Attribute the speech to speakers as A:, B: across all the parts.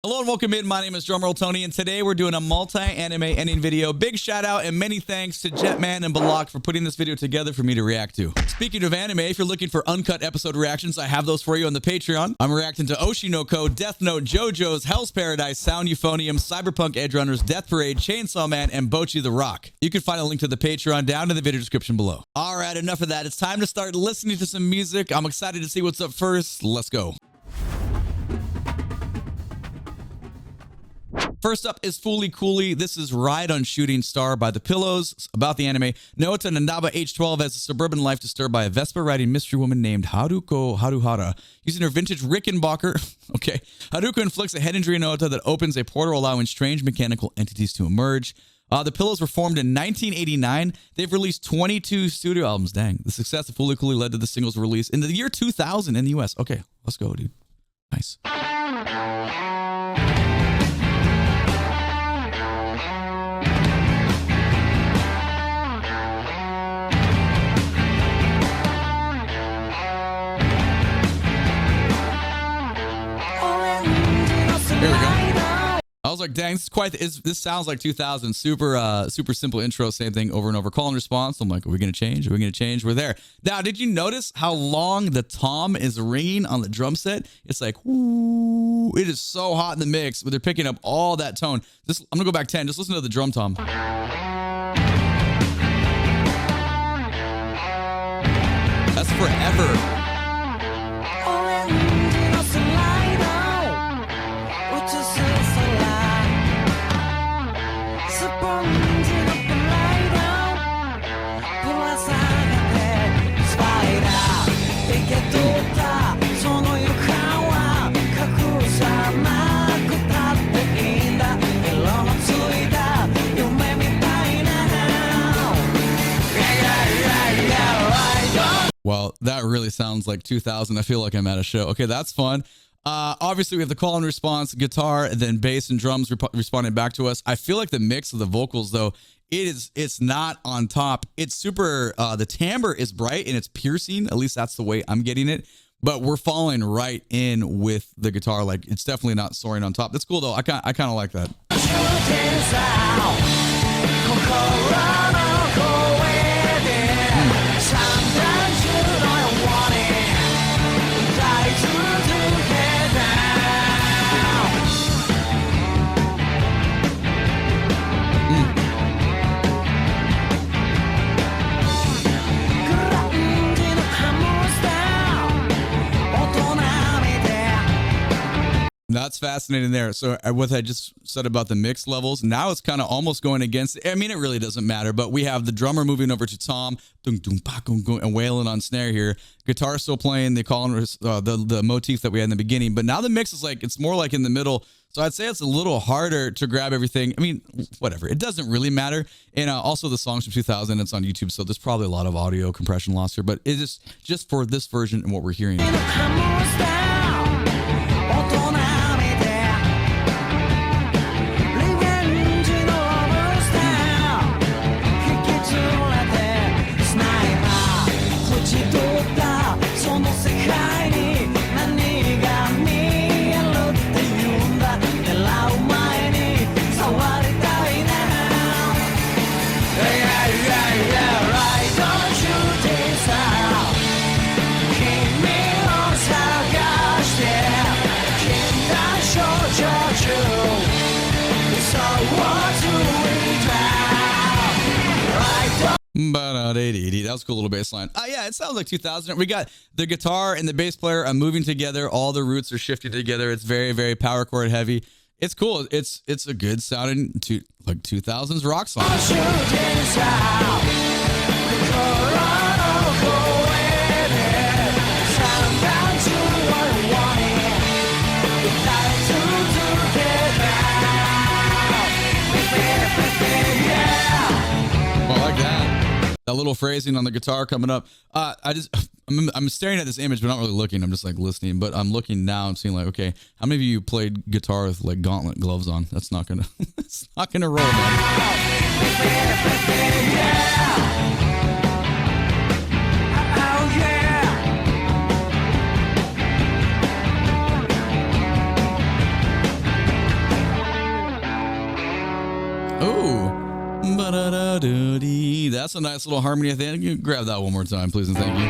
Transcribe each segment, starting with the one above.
A: Hello and welcome in. My name is Drumroll Tony, and today we're doing a multi-anime ending video. Big shout out and many thanks to Jet Man and Belac for putting this video together for me to react to. Speaking of anime, if you're looking for uncut episode reactions, I have those for you on the Patreon. I'm reacting to Oshinoko, Death Note, JoJo's, Hell's Paradise, Sound Euphonium, Cyberpunk Edge Runners, Death Parade, Chainsaw Man, and Bocchi the Rock. You can find a link to the Patreon down in the video description below. All right, enough of that. It's time to start listening to some music. I'm excited to see what's up first. Let's go. First up is Fooly Cooly. This is Ride on Shooting Star by The Pillows. About the anime, Naota Nanaba, age 12, has a suburban life disturbed by a Vespa-riding mystery woman named Haruko Haruhara. Using her vintage Rickenbacker, Haruko inflicts a head injury on Naota that opens a portal allowing strange mechanical entities to emerge. The Pillows were formed in 1989. They've released 22 studio albums. Dang. The success of Fooly Cooly led to the singles release in the year 2000 in the US. Okay, let's go, dude. Nice. Here we go. I was like, dang, this sounds like 2000. Super simple intro, same thing over and over. Call and response. I'm like, are we going to change? Are we going to change? We're there. Now, did you notice how long the tom is ringing on the drum set? It's like, whoo. It is so hot in the mix, but they're picking up all that tone. I'm going to go back 10. Just listen to the drum tom. That's forever. Well, that really sounds like 2000. I feel like I'm at a show. Okay, that's fun. Obviously, we have the call and response, guitar, and then bass and drums responding back to us. I feel like the mix of the vocals, though, it's not on top. It's super, the timbre is bright and it's piercing. At least that's the way I'm getting it. But we're falling right in with the guitar. Like, it's definitely not soaring on top. That's cool, though. I kind of like that. That's fascinating there. So what I just said about the mix levels, now it's kind of almost going against, I mean, it really doesn't matter, but we have the drummer moving over to tom, and wailing on snare here. Guitar still playing the call and the motif that we had in the beginning, but now the mix is like, it's more like in the middle. So I'd say it's a little harder to grab everything. I mean, whatever. It doesn't really matter. And also the songs from 2000, it's on YouTube, so there's probably a lot of audio compression loss here, but it is just for this version and what we're hearing. That was a cool little bass line. Yeah, it sounds like 2000. We got the guitar and the bass player are moving together. All the roots are shifting together. It's very, very power chord heavy. It's cool. It's a good sounding like 2000s rock song. That little phrasing on the guitar coming up. I'm staring at this image, but not really looking. I'm just like listening. But I'm looking now and seeing like, okay, how many of you played guitar with like gauntlet gloves on? That's not gonna, it's not gonna roll, man. Ooh. That's a nice little harmony at the end. You can grab that one more time, please and thank you.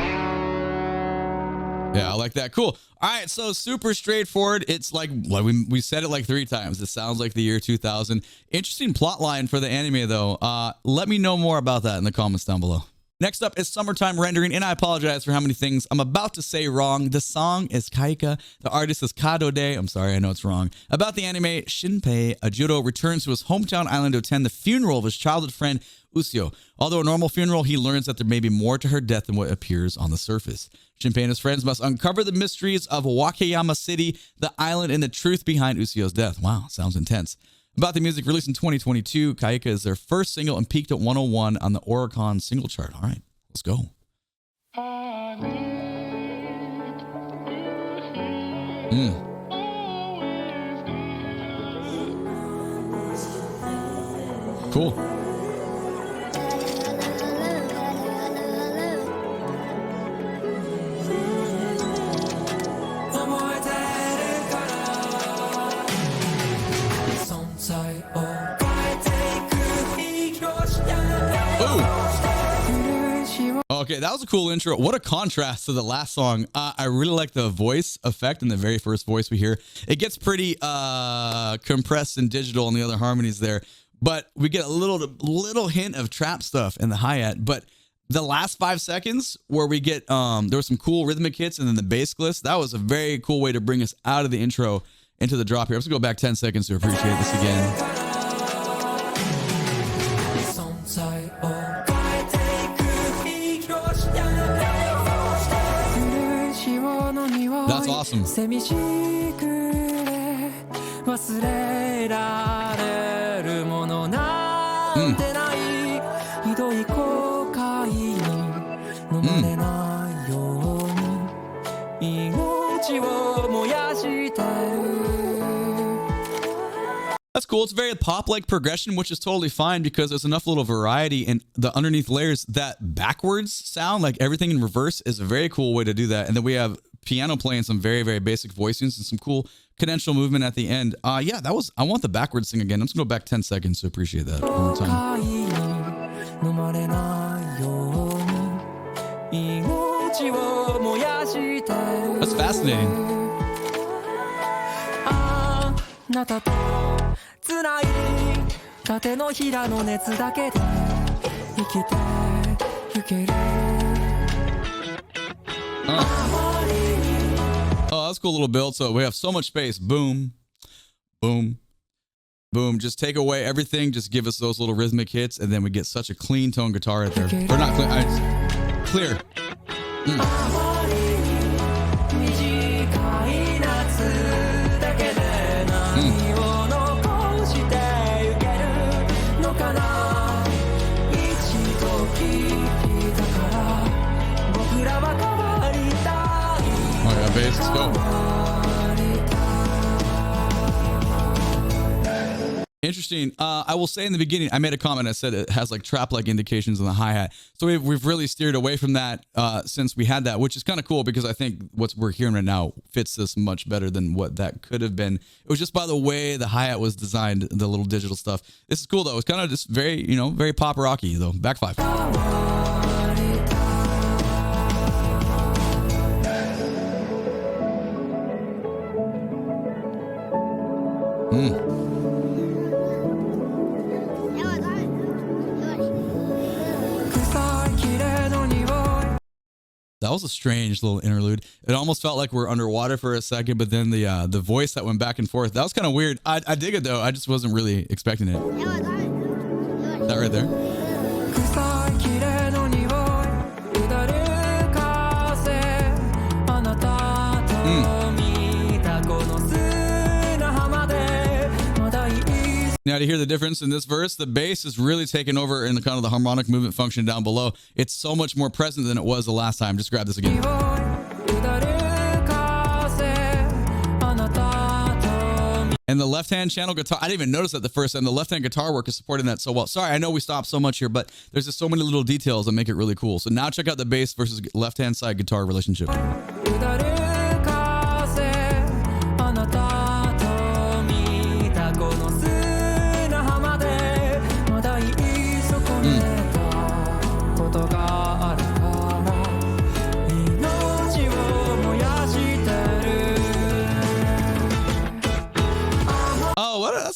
A: Yeah, I like that. Cool. All right, so super straightforward. It's like we said it like 3 times. It sounds like the year 2000. Interesting plot line for the anime, though. Let me know more about that in the comments down below. Next up is Summertime Rendering, and I apologize for how many things I'm about to say wrong. The song is Kaika. The artist is Kadode. I'm sorry, I know it's wrong. About the anime, Shinpei, a judo, returns to his hometown island to attend the funeral of his childhood friend, Usio. Although a normal funeral, he learns that there may be more to her death than what appears on the surface. Shinpei and his friends must uncover the mysteries of Wakayama City, the island, and the truth behind Usio's death. Wow, sounds intense. About the music, released in 2022, Kaika is their first single and peaked at 101 on the Oricon single chart. All right, let's go. Cool. Okay, that was a cool intro. What a contrast to the last song. I really like the voice effect in the very first voice we hear. It gets pretty compressed and digital in the other harmonies there, but we get a little hint of trap stuff in the hi-hat. But the last 5 seconds where we get there were some cool rhythmic hits and then the bass glitch, that was a very cool way to bring us out of the intro into the drop here. I'm just gonna go back 10 seconds to appreciate this again. That's awesome. That's cool. It's very pop-like progression, which is totally fine because there's enough little variety in the underneath layers. That backwards sound, like everything in reverse, is a very cool way to do that. And then we have piano playing some very, very basic voicings and some cool cadential movement at the end. Yeah, that was, I want the backwards thing again. I'm just going to go back 10 seconds to appreciate that one more time. That's fascinating. Oh, that's a cool little build. So we have so much space. Boom, boom, boom. Just take away everything. Just give us those little rhythmic hits, and then we get such a clean tone guitar right there. Or not clear. Clear. Bass, let's go. Interesting. I will say in the beginning, I made a comment. I said it has like trap-like indications in the hi-hat. So we've really steered away from that since we had that, which is kind of cool because I think what we're hearing right now fits this much better than what that could have been. It was just by the way the hi-hat was designed, the little digital stuff. This is cool though. It's kind of just very, very pop rocky though. Back 5. That was a strange little interlude. It almost felt like we're underwater for a second, but then the voice that went back and forth, that was kind of weird. I dig it though. I just wasn't really expecting it. That right there. Now to hear the difference in this verse, the bass is really taking over in the kind of the harmonic movement function down below. It's so much more present than it was the last time. Just grab this again. And the left-hand channel guitar, I didn't even notice that the first time. The left-hand guitar work is supporting that so well. Sorry, I know we stopped so much here, but there's just so many little details that make it really cool. So now check out the bass versus left-hand side guitar relationship.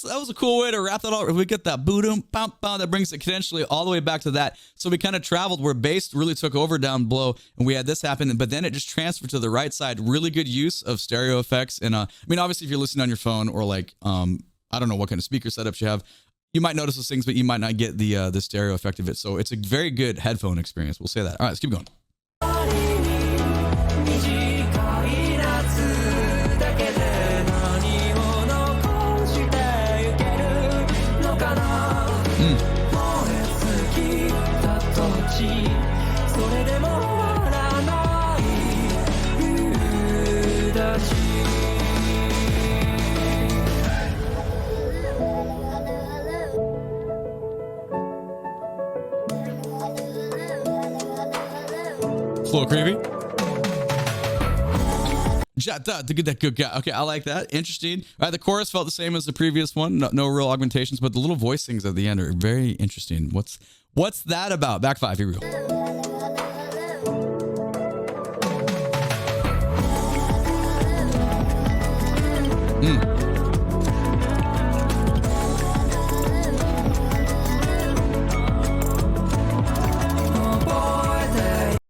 A: that was a cool way to wrap that all. We get that boom, bam, bam, that brings it potentially all the way back to that. So we kind of traveled where bass really took over down below, and we had this happen, but then it just transferred to the right side. Really good use of stereo effects. And I mean, obviously, if you're listening on your phone or like, I don't know what kind of speaker setups you have, you might notice those things, but you might not get the stereo effect of it. So it's a very good headphone experience. We'll say that. All right, let's keep going. It's a little creepy. Okay, I like that. Interesting. All right, the chorus felt the same as the previous one. No real augmentations, but the little voice things at the end are very interesting. What's that about? Back 5, here we go.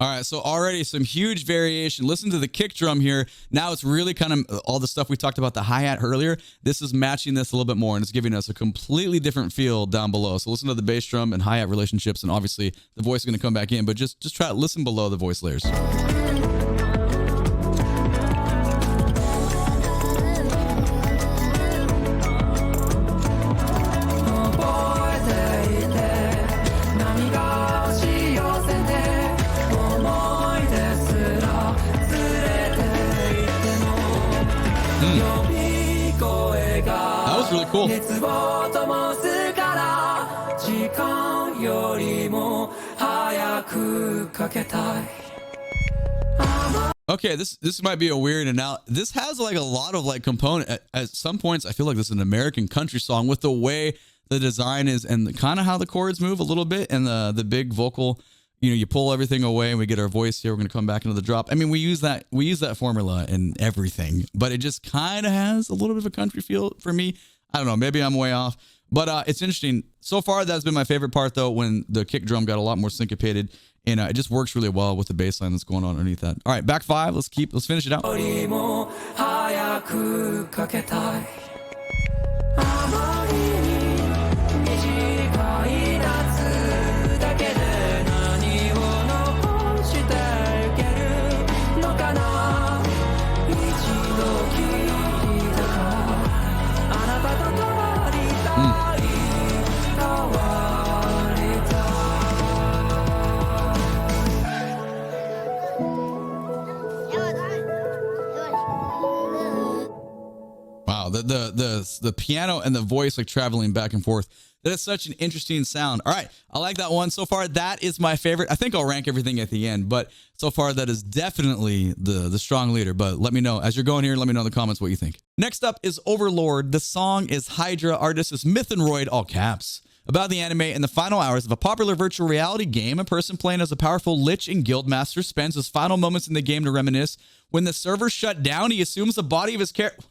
A: All right, so already some huge variation. Listen to the kick drum here. Now it's really kind of all the stuff we talked about the hi-hat earlier. This is matching this a little bit more, and it's giving us a completely different feel down below. So listen to the bass drum and hi-hat relationships, and obviously the voice is going to come back in, but just try to listen below the voice layers. Really cool. Okay, this might be a weird analogy. This has like a lot of like component. At some points, I feel like this is an American country song with the way the design is and kind of how the chords move a little bit and the big vocal. You know, you pull everything away and we get our voice here. We're going to come back into the drop. I mean, we use that formula in everything, but it just kind of has a little bit of a country feel for me. I don't know. Maybe I'm way off, but it's interesting. So far, that's been my favorite part, though, when the kick drum got a lot more syncopated, and it just works really well with the bass line that's going on underneath that. All right, back 5. Let's finish it out. Wow, the piano and the voice like traveling back and forth. That is such an interesting sound. All right, I like that one. So far, that is my favorite. I think I'll rank everything at the end, but so far that is definitely the strong leader. But let me know as you're going here. Let me know in the comments what you think. Next up is Overlord. The song is Hydra. Artist is Mythanoid, all caps. About the anime, in the final hours of a popular virtual reality game, a person playing as a powerful Lich and Guildmaster spends his final moments in the game to reminisce. When the server shut down, he assumes the body of his character.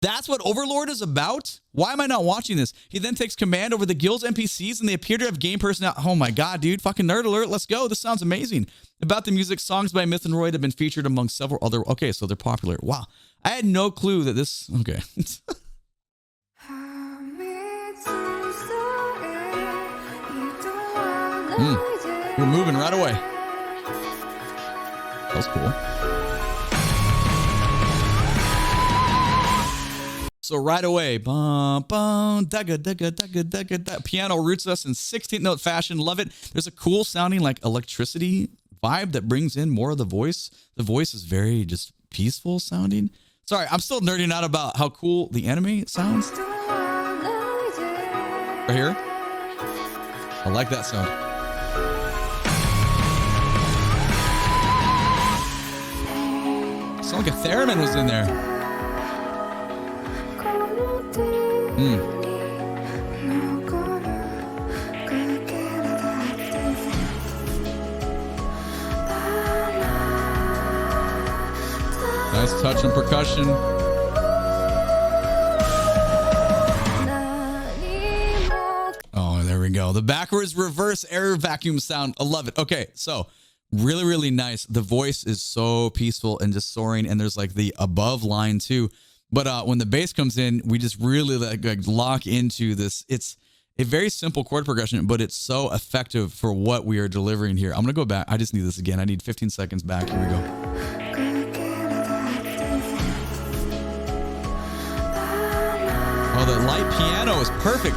A: That's what Overlord is about? Why am I not watching this? He then takes command over the guild's NPCs and they appear to have game personality. Oh my god, dude. Fucking nerd alert. Let's go. This sounds amazing. About the music, songs by Mythanoid have been featured among several other... Okay, so they're popular. Wow. I had no clue that this... Okay. We're moving right away. That was cool. So right away, bum, bum, dugga, dugga, dugga, dugga, dugga. Piano roots us in 16th note fashion. Love it. There's a cool sounding like electricity vibe that brings in more of the voice. The voice is very just peaceful sounding. Sorry, I'm still nerding out about how cool the anime sounds. Right here. I like that sound. Sound like a theremin was in there. Nice touch and percussion. go. The backwards reverse air vacuum sound. I love it. Okay, so really, really nice. The voice is so peaceful and just soaring, and there's like the above line too. But when the bass comes in, we just really like lock into this. It's a very simple chord progression, but it's so effective for what we are delivering here. I'm going to go back. I just need this again. I need 15 seconds back. Here we go. Oh, the light piano is perfect.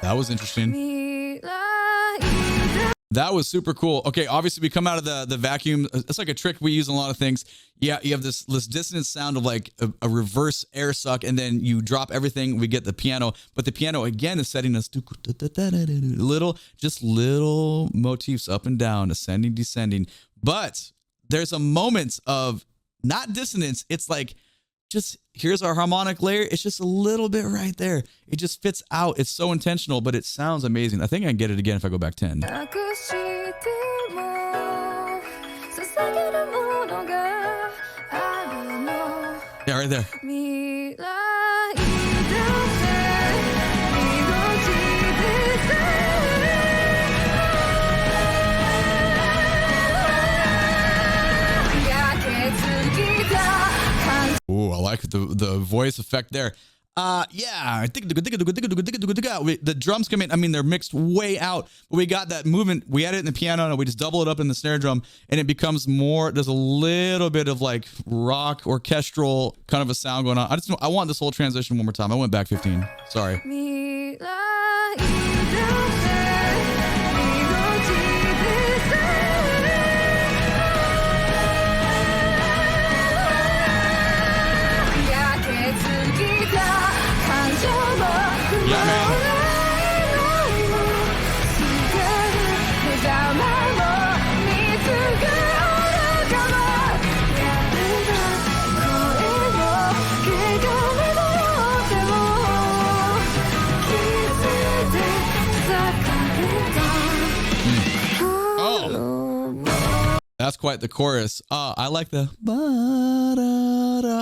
A: That was interesting. That was super cool. Okay, obviously we come out of the vacuum. It's like a trick we use in a lot of things. Yeah, you have this dissonant sound of like a reverse air suck, and then you drop everything. We get the piano, but the piano again is setting us little motifs up and down, ascending, descending. But there's a moment of not dissonance. It's like, just here's our harmonic layer. It's just a little bit right there. It just fits out. It's so intentional, but it sounds amazing. I think I can get it again if I go back 10. Yeah, right there. Ooh, I like the voice effect there. Yeah, I think the drums come in. I mean, they're mixed way out, but we got that movement. We add it in the piano and we just double it up in the snare drum, and it becomes more. There's a little bit of like rock orchestral kind of a sound going on. I want this whole transition one more time. I went back 15. Sorry. Yeah, man. Oh, that's quite the chorus. I like the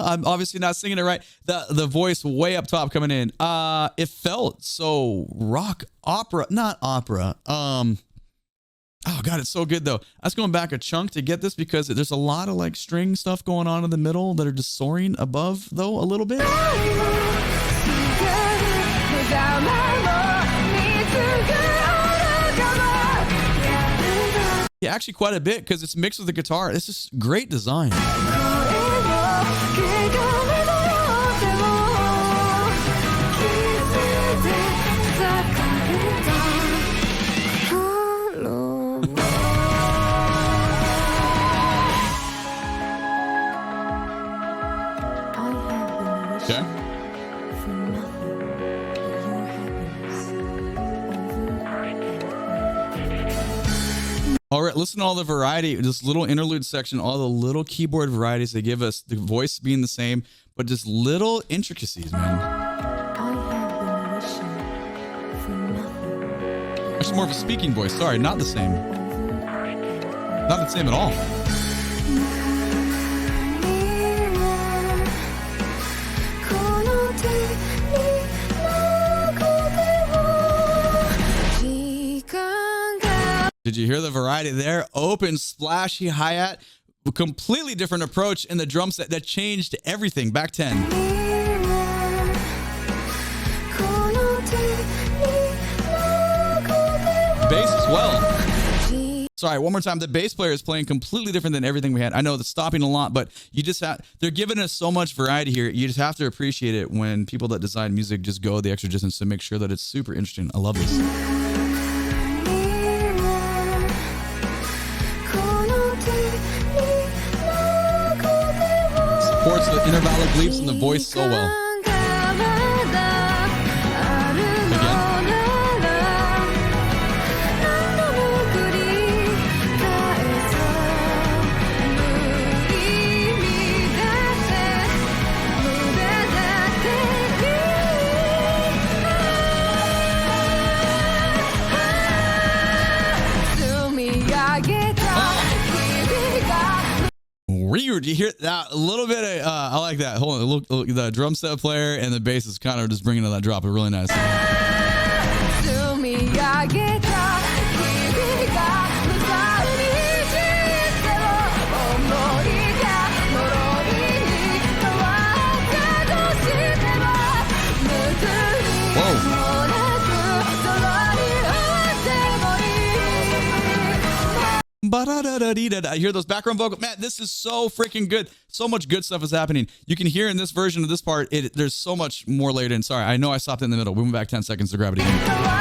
A: I'm obviously not singing it right. The voice way up top coming in. It felt so rock opera, not opera. Oh God, it's so good though. I was going back a chunk to get this because there's a lot of like string stuff going on in the middle that are just soaring above though a little bit. Yeah, actually quite a bit because it's mixed with the guitar. It's just great design. Okay. All right, listen to all the variety, this little interlude section, all the little keyboard varieties they give us, the voice being the same, but just little intricacies, man. Actually, more of a speaking voice. Sorry, not the same. Not the same at all. Did you hear the variety there? Open, splashy hi-hat, a completely different approach in the drum set that changed everything. Back 10. Bass as well. Sorry, one more time. The bass player is playing completely different than everything we had. I know it's stopping a lot, but you just have, they're giving us so much variety here. You just have to appreciate it when people that design music just go the extra distance to make sure that it's super interesting. I love this. Supports the intervallic leaps and the voice so well. You hear that a little bit of, I like that. Hold on, look, the drum set player and the bass is kind of just bringing in that drop. It's really nice. I hear those background vocals. Man, this is so freaking good. So much good stuff is happening. You can hear in this version of this part, there's so much more layered in. Sorry, I know I stopped in the middle. We went back 10 seconds to grab it again.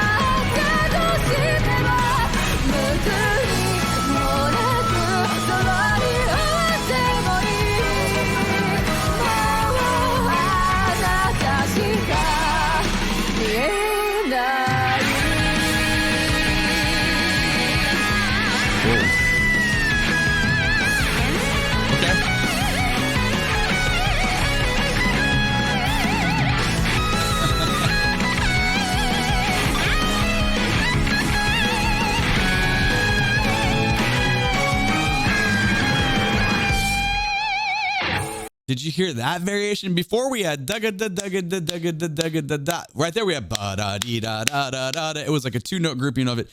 A: Did you hear that variation? Before we had right there we had ba da dee da da da da. It was like a 2-note grouping of it.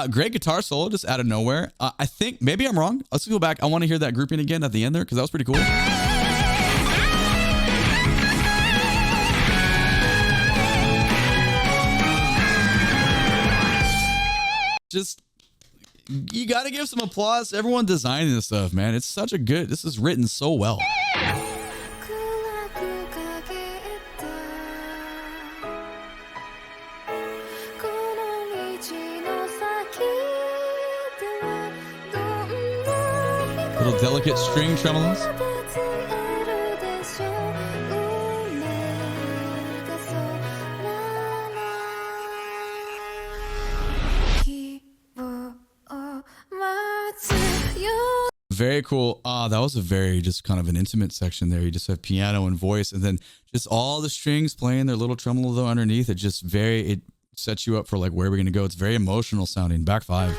A: Great guitar solo just out of nowhere. I think maybe I'm wrong. Let's go back. I want to hear that grouping again at the end there because that was pretty cool. Just, you got to give some applause to everyone designing this stuff, man. It's such a good, this is written so well. Little delicate string tremolos. Very cool. That was a very just kind of an intimate section there. You just have piano and voice, and then just all the strings playing their little tremolo though underneath. It just it sets you up for like where we're gonna go. It's very emotional sounding. Back 5.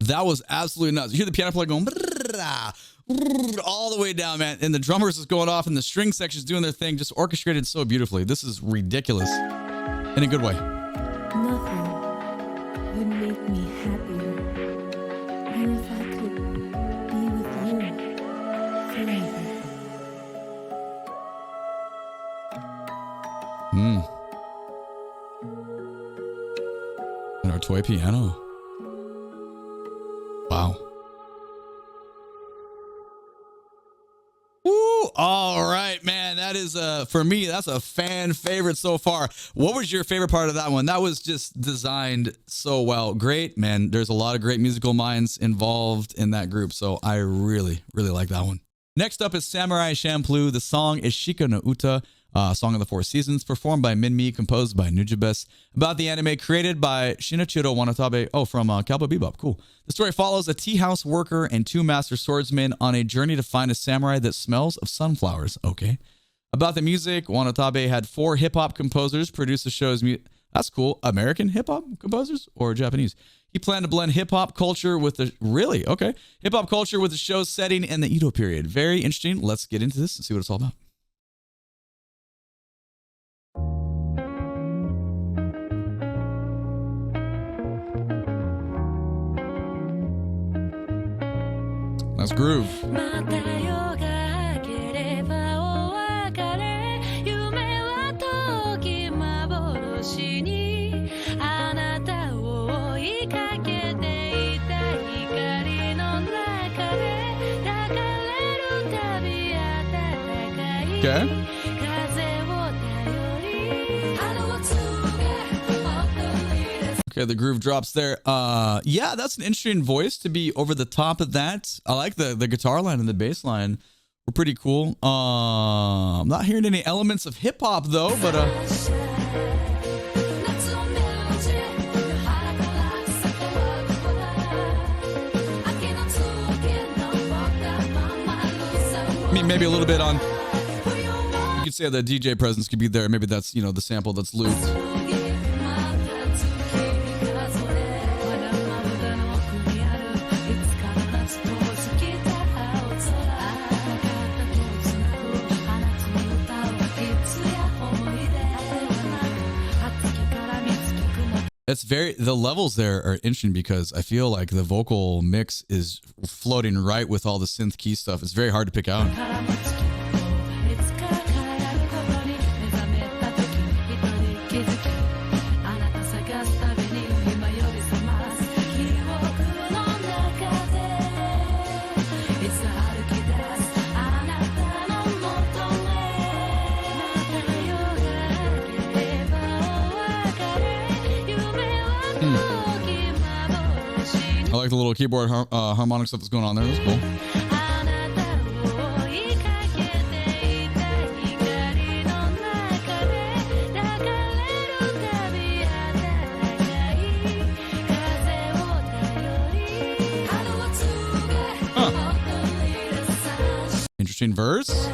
A: That was absolutely nuts. You hear the piano player going all the way down, man. And the drummers is going off and the string section's doing their thing, just orchestrated so beautifully. This is ridiculous in a good way.
B: Nothing would make me happier than if I could be with you forever.
A: And our toy piano. Wow. Woo! All right, man. That is for me, that's a fan favorite so far. What was your favorite part of that one? That was just designed so well. Great, man. There's a lot of great musical minds involved in that group, so I really, really like that one. Next up is Samurai Champloo. The song is Shika no Uta. Song of the Four Seasons, performed by Minmi, composed by Nujabes, about the anime created by Shinichiro Wanatabe, from Cowboy Bebop. Cool. The story follows a tea house worker and 2 master swordsmen on a journey to find a samurai that smells of sunflowers. Okay. About the music, Wanatabe had 4 hip-hop composers produce the show's music. That's cool. American hip-hop composers or Japanese? He planned to blend hip-hop culture with the... Really? Okay. Hip-hop culture with the show's setting in the Edo period. Very interesting. Let's get into this and see what it's all about. Nice groove. Okay. Okay, the groove drops there. Yeah, that's an interesting voice to be over the top of that. I like the guitar line and the bass line. Were pretty cool. I'm not hearing any elements of hip hop though, but I mean, maybe a little bit on. You could say the DJ presence could be there. Maybe that's, you know, the sample that's looped. It's the levels there are interesting because I feel like the vocal mix is floating right with all the synth key stuff. It's very hard to pick out. I like the little keyboard harmonic stuff that's going on there. That's cool. Huh. Interesting verse.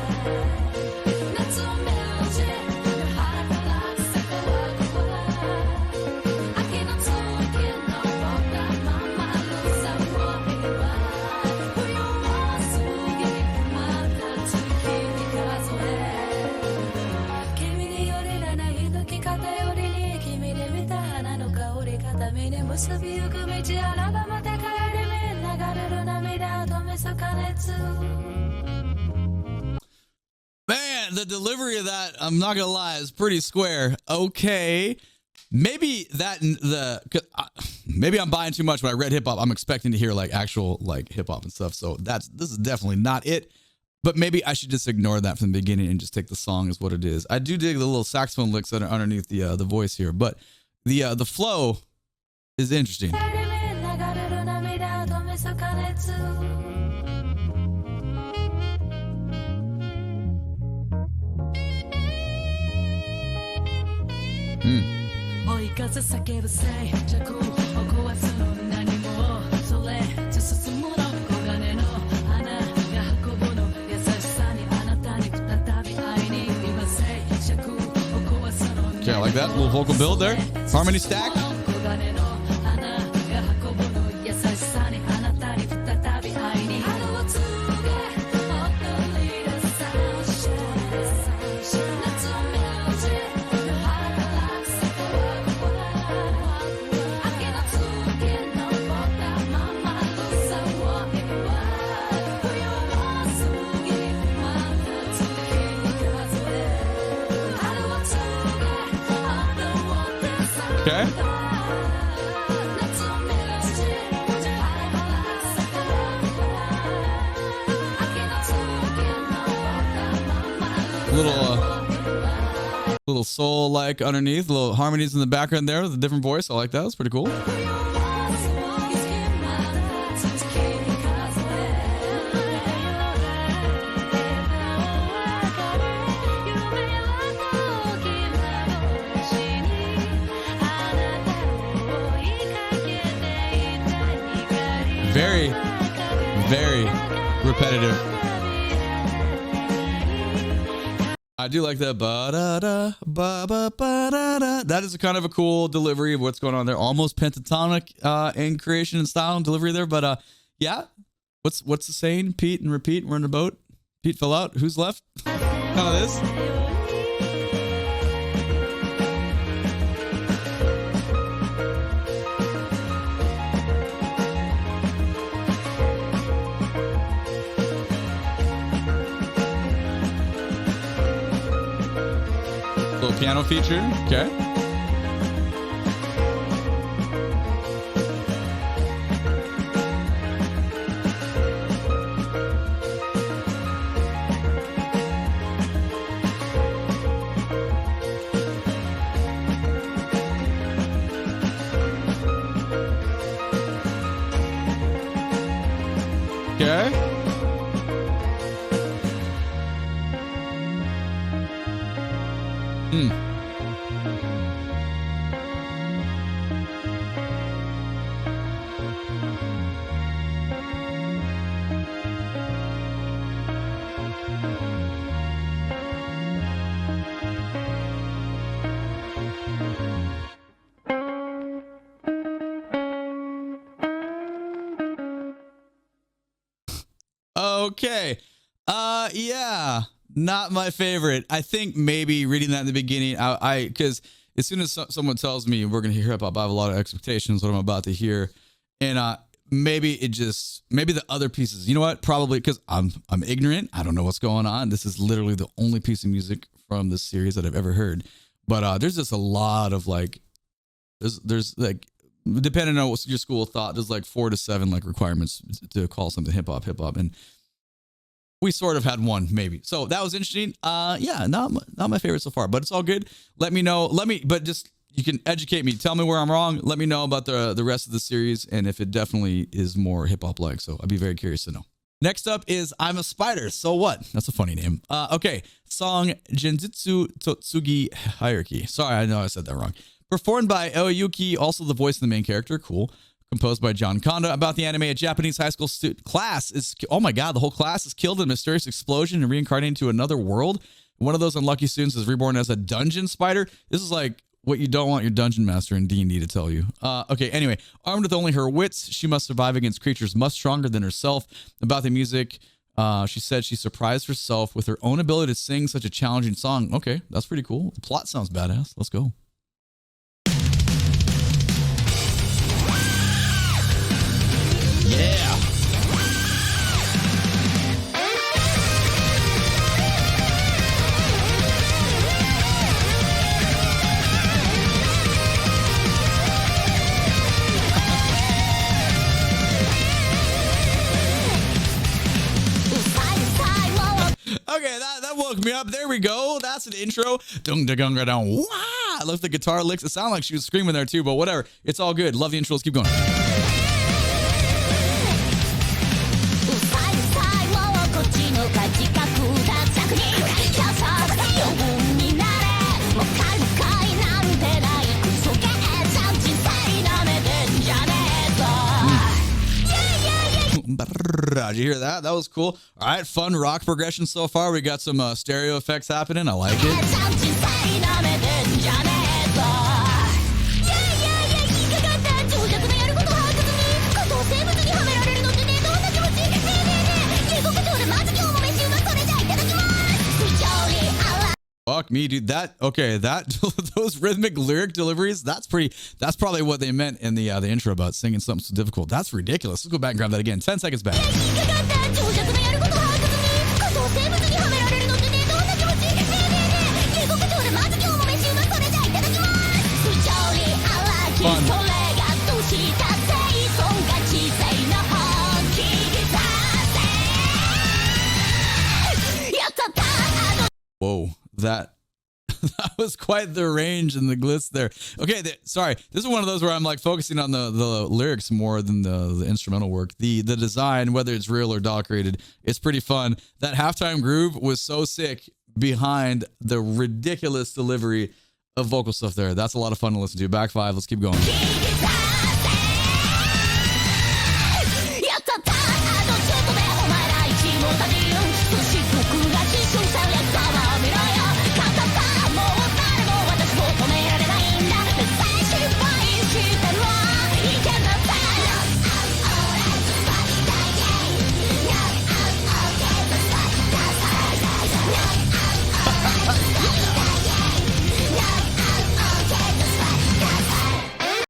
A: Man, the delivery of that, I'm not gonna lie, is pretty square. Okay, maybe maybe I'm buying too much when I read hip hop. I'm expecting to hear like actual like hip hop and stuff. So this is definitely not it. But maybe I should just ignore that from the beginning and just take the song as what it is. I do dig the little saxophone licks that are underneath the voice here, but the flow is interesting. Okay, I like that little vocal build there. Harmony stack. Okay. Little soul like underneath, little harmonies in the background there with a different voice. I like that. That's pretty cool. Very, very repetitive. I do like that. Ba-da-da, ba-ba-ba-da-da. That is a kind of a cool delivery of what's going on there. Almost pentatonic in creation and style and delivery there. But yeah, what's the saying? Pete and repeat. We're in a boat. Pete fell out. Who's left? Kind of this. Little piano feature. Okay. Okay. Okay. Yeah, not my favorite. I think maybe reading that in the beginning, because as soon as someone tells me we're gonna hear hip hop, I have a lot of expectations what I'm about to hear, and maybe the other pieces. You know what? Probably because I'm ignorant. I don't know what's going on. This is literally the only piece of music from this series that I've ever heard. But there's just a lot of like, there's like, depending on what your school of thought, there's like 4 to 7 like requirements to call something hip hop, and we sort of had one maybe. So that was interesting. Yeah, not my favorite so far, but it's all good. Let me know. But just, you can educate me. Tell me where I'm wrong. Let me know about the rest of the series and if it definitely is more hip hop like. So I'd be very curious to know. Next up is I'm a Spider. So what? That's a funny name. Okay. Song Genjutsu Totsugi Hierarchy. Sorry, I know I said that wrong. Performed by Oyuki, also the voice of the main character. Cool. Composed by John Kondo. About the anime, a Japanese high school class is, oh my god, the whole class is killed in a mysterious explosion and reincarnated into another world. One of those unlucky students is reborn as a dungeon spider. This is like what you don't want your dungeon master in D&D to tell you. Okay, anyway, armed with only her wits, she must survive against creatures much stronger than herself. About the music, she said she surprised herself with her own ability to sing such a challenging song. Okay, that's pretty cool. The plot sounds badass. Let's go. Yeah. Okay, that woke me up. There we go. That's an intro. Dung da gung down. Wow. I love the guitar licks. It sounded like she was screaming there too, but whatever. It's all good. Love the intro. Let's keep going. Did you hear that? That was cool. All right, fun rock progression so far. We got some stereo effects happening. I like it. Fuck me, dude. Those rhythmic lyric deliveries, that's probably what they meant in the intro about singing something so difficult. That's ridiculous. Let's go back and grab that again. 10 seconds back. Fun. Whoa, that was quite the range and the glitz there. Okay, sorry. This is one of those where I'm like focusing on the lyrics more than the instrumental work. The design, whether it's real or doll created, it's pretty fun. That halftime groove was so sick behind the ridiculous delivery of vocal stuff there. That's a lot of fun to listen to. Back 5. Let's keep going.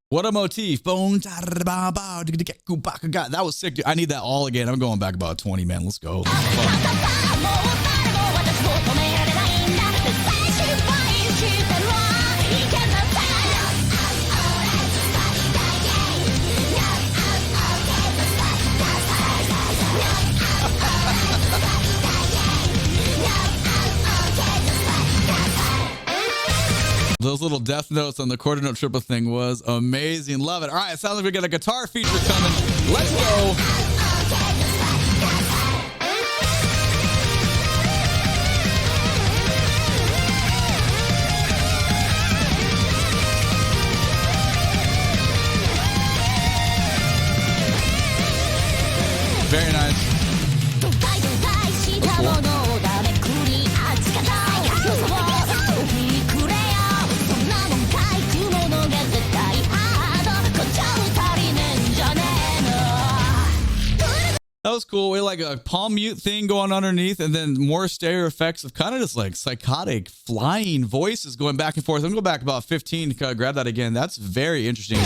A: What a motif. That was sick, dude. I need that all again. I'm going back about 20, man. Let's go. Those little death notes on the quarter note triple thing was amazing. Love it. All right, sounds like we got a guitar feature coming. Let's go. Very nice. That was cool. We had like a palm mute thing going underneath, and then more stereo effects of kind of just like psychotic flying voices going back and forth. I'm going to go back about 15 to kind of grab that again. That's very interesting.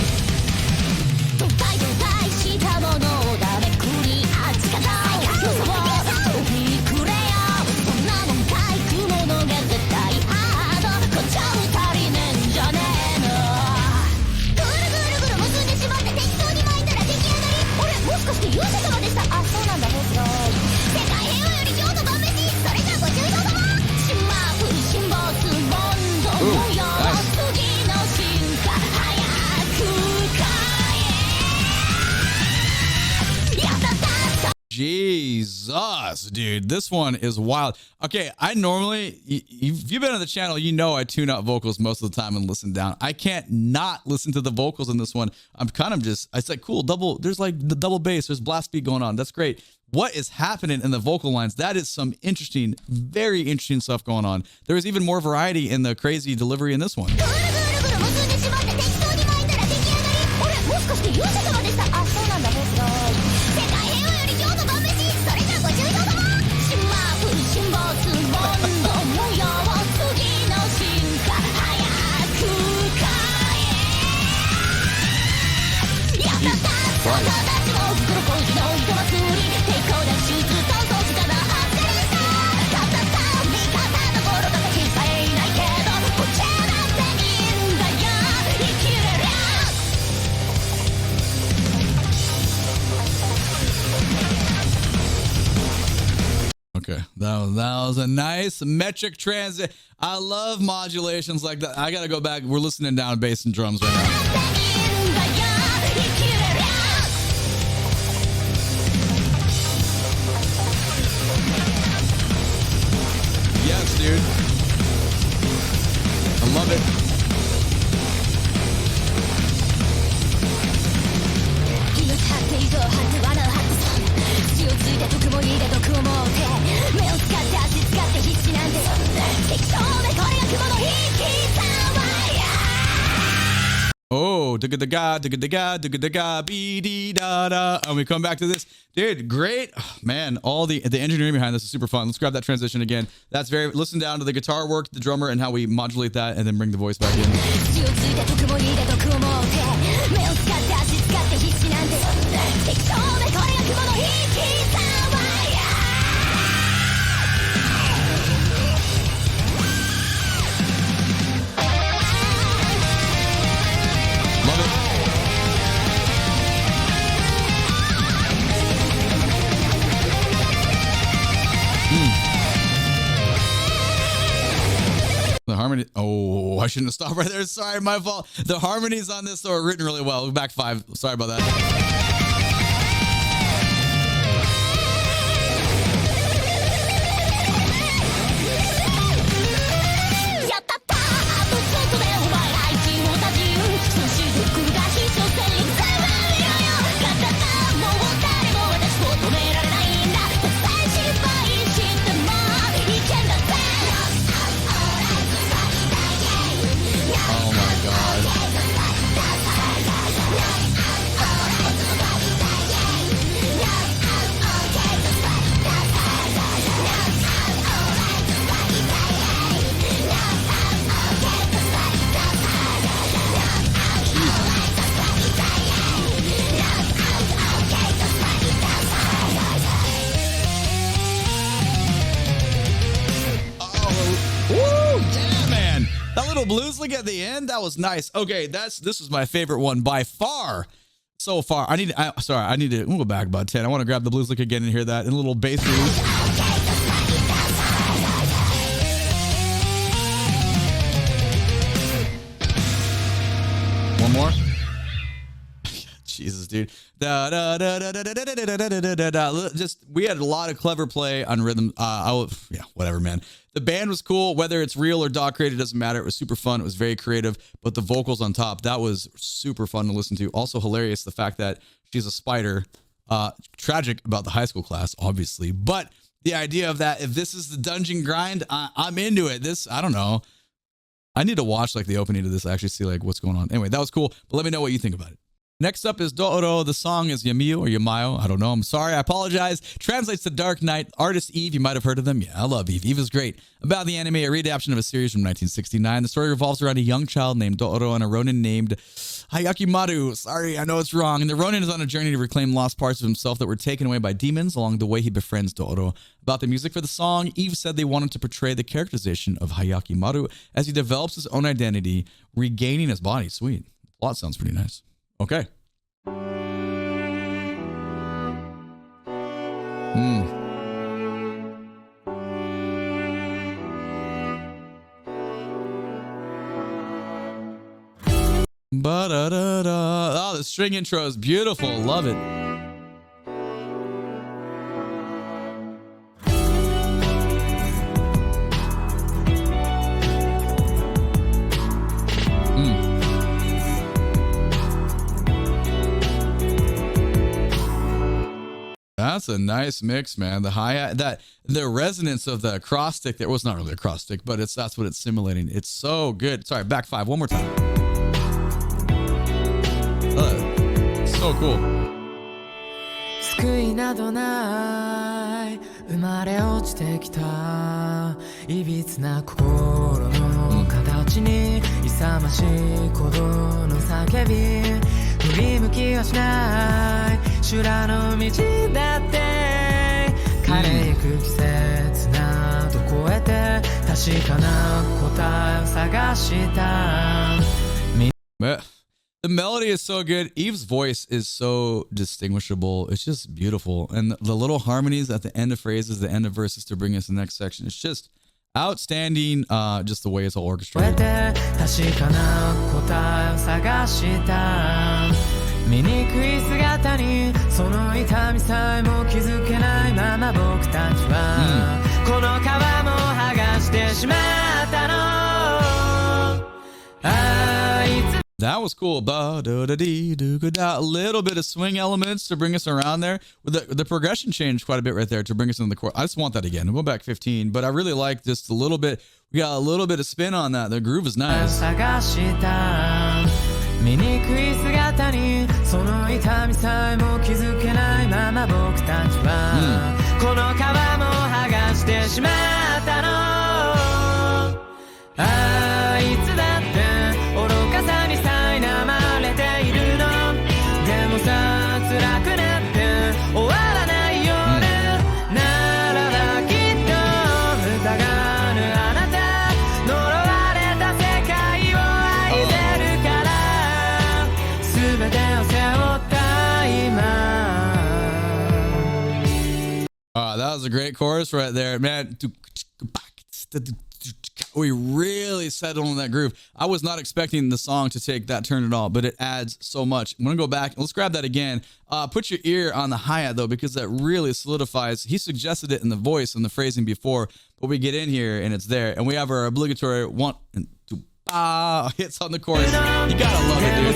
A: Jesus, dude, this one is wild. Okay, I normally, if you've been on the channel, you know I tune out vocals most of the time and listen down. I can't not listen to the vocals in this one. I'm kind of just, it's like, cool, there's like the double bass, there's blast beat going on. That's great. What is happening in the vocal lines? That is some interesting, very interesting stuff going on. There is even more variety in the crazy delivery in this one. Okay, that was a nice metric transit. I love modulations like that. I gotta go back. We're listening down bass and drums right now. Yes, dude. I love it. Oh, da-ga-da-ga, be-dee-da-da. And we come back to this. Dude, great. Oh, man, all the engineering behind this is super fun. Let's grab that transition again. That's very, listen down to the guitar work, the drummer, and how we modulate that, and then bring the voice back in. Love it. The harmony. Oh, I shouldn't have stopped right there. Sorry, my fault. The harmonies on this are written really well. Back 5. Sorry about that. Blues lick at the end, that was nice. Okay, this is my favorite one by far so far. I need to go back about 10. I want to grab the blues lick again and hear that in a little bass release. dude. Just we had a lot of clever play on rhythm. Yeah, whatever, man. The band was cool, whether it's real or dog created, doesn't matter. It was super fun. It was very creative, but the vocals on top, that was super fun to listen to. Also hilarious, the fact that she's a spider. Tragic about the high school class, obviously, but the idea of that, if this is the dungeon grind, I'm into it. I don't know. I need to watch like the opening to this, actually see like what's going on. Anyway, that was cool, but let me know what you think about it. Next up is Dororo. The song is Yamiyo or Yamayo. I don't know. I'm sorry. I apologize. Translates to Dark Knight. Artist Eve. You might have heard of them. Yeah, I love Eve. Eve is great. About the anime, a readaptation of a series from 1969. The story revolves around a young child named Dororo and a Ronin named Hayakimaru. Sorry, I know it's wrong. And the Ronin is on a journey to reclaim lost parts of himself that were taken away by demons. Along the way, he befriends Dororo. About the music for the song, Eve said they wanted to portray the characterization of Hayakimaru as he develops his own identity, regaining his body. Sweet. The plot sounds pretty nice. Okay. Oh, the string intro is beautiful. Love it. That's a nice mix, man. The hi-hat, the resonance of the acrostic there was not really acrostic, but that's what it's simulating. It's so good. Sorry, back five, one more time. So cool.
C: 救いなどない生まれ落ちてきたいびつな心の形に勇ましい鼓動の叫び振り向きはしない修羅の道だって枯れゆく季節など超えて確かな答えを探した
A: The melody is so good. Eve's voice is so distinguishable. It's just beautiful. And the little harmonies at the end of phrases, the end of verses to bring us to the next section. It's just outstanding, just the way it's all orchestrated.
C: 醜い姿にその痛みさえも気づけないまま僕たちはこの皮も剥がしてしまったのあいつ
A: That was cool. A little bit of swing elements to bring us around there. With the progression changed quite a bit right there to bring us into the chorus. I just want that again. We'll go back 15, but I really like just a little bit. We got a little bit of spin on that. The groove is nice. 醜い姿にその痛みさえも気づけないまま僕たちはこの皮も剥がしてしまったのあいつだって愚かさに苛まれているのでもさ辛くなって終わらない夜ならばきっと疑わぬあなた呪われた世界を愛せるから全てを背負った今That was a great chorus right there, man. We really settled on that groove. I was not expecting the song to take that turn at all, but it adds so much. I'm going to go back. Let's grab that again. Put your ear on the hi-hat, though, because that really solidifies. He suggested it in the voice and the phrasing before, but we get in here and it's there. And we have our obligatory 1 and 2 hits on the chorus. You got to love it, dude.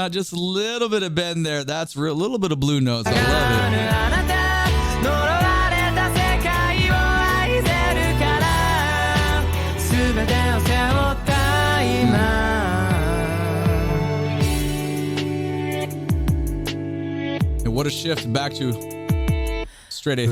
A: Just a little bit of bend there. That's a little bit of blue notes. I love it. And what a shift back to straight A.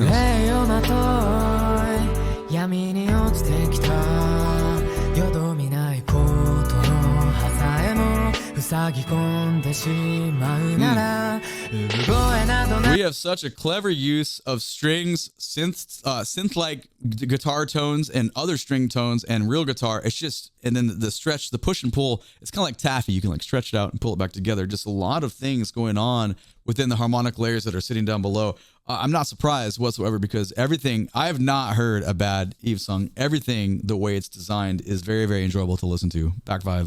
A: We have such a clever use of strings, synth-like guitar tones and other string tones and real guitar. It's just and then the stretch, the push and pull, it's kind of like taffy. You can like stretch it out and pull it back together. Just a lot of things going on within the harmonic layers that are sitting down below. I'm not surprised whatsoever because everything, I have not heard a bad Eve song. Everything, the way it's designed, is very, very enjoyable to listen to. Back five.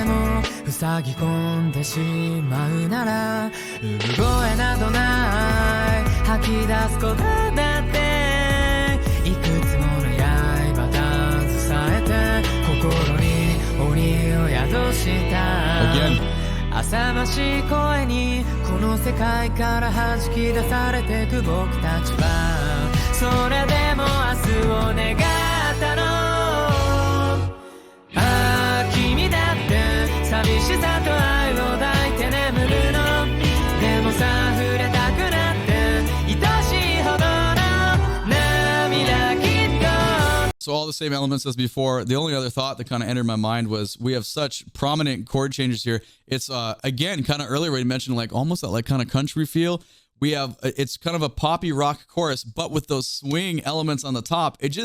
C: 塞ぎ込んでしまうなら産声などない吐き出すことだっていくつもの刃携えて心に鬼を宿した
A: Again.
C: 浅ましい声にこの世界から弾き出されてく僕たちはそれでも明日を願ったのああ君だって寂しさと愛を抱いて眠るのでもさ触れたくなって愛しいほどの涙きっと
A: So all the same elements as before. The only other thought that kind of entered my mind was we have such prominent chord changes here. It's again kind of earlier we mentioned like almost that like kind of country feel. We have it's kind of a poppy rock chorus, but with those swing elements on the top. That's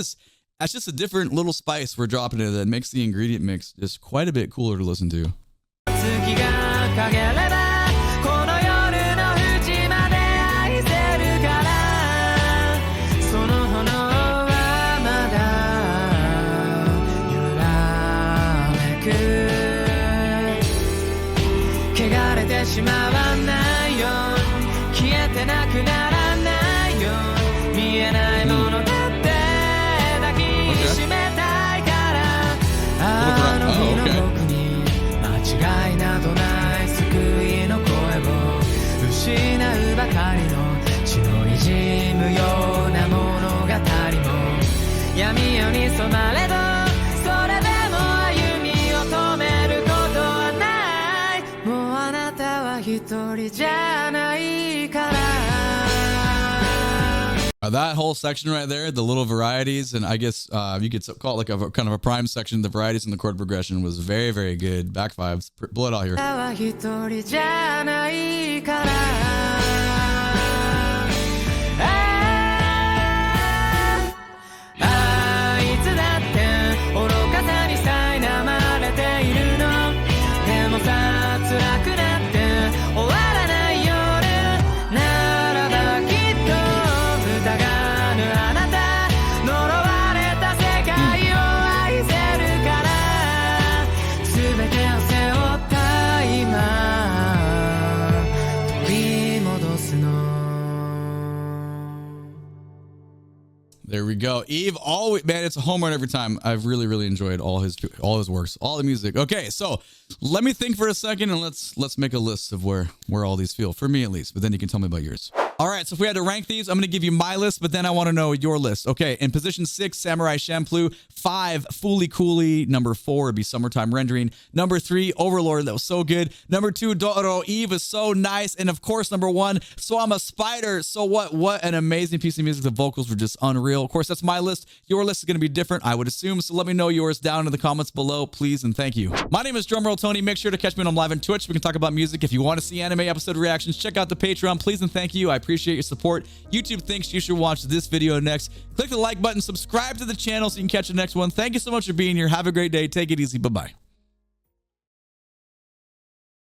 A: just a different little spice we're dropping in that makes the ingredient mix just quite a bit cooler to listen to.
C: 月が陰ればこの夜の淵まで愛せるからその炎はまだ揺らめく汚れてしまわないよ消えてなくならないよ見えないものだって抱きしめたいからあの日の僕に間違いなどない救いの声を失うばかりの血の滲むような物語も闇夜に染まれどそれでも歩みを止めることはないもうあなたは一人じゃないから
A: That whole section right there, the little varieties, and I guess you could call it like a kind of a prime section. The varieties in the chord progression was very, very good. Back fives, blow it out here.
C: あなたは一人じゃないからいつだって愚かさに苛まれているのでもさ辛くなって終わらない夜ならばきっと疑わぬあなた呪われた世界を愛せるから全てを背負った今取り戻すの
A: There we go. Eve, always, man, it's a home run every time. I've really, really enjoyed all his works, all the music. Okay, so let me think for a second and let's make a list of where all these feel, for me at least, but then you can tell me about yours. All right, so if we had to rank these, I'm going to give you my list, but then I want to know your list. Okay, in position 6, Samurai Champloo. 5, Fooly Cooly. Number 4 would be Summertime Rendering. Number 3, Overlord. That was so good. Number 2, Dororo ED was so nice. And of course, number 1, So I'm a Spider. So what an amazing piece of music. The vocals were just unreal. Of course, that's my list. Your list is going to be different, I would assume. So let me know yours down in the comments below, please, and thank you. My name is Drumroll Tony. Make sure to catch me when I'm live on Twitch. We can talk about music. If you want to see anime episode reactions, check out the Patreon, please, and thank you. I appreciate your support. YouTube thinks you should watch this video next. Click the like button, subscribe to the channel so you can catch the next one. Thank you so much for being here. Have a great day. Take it easy. Bye-bye.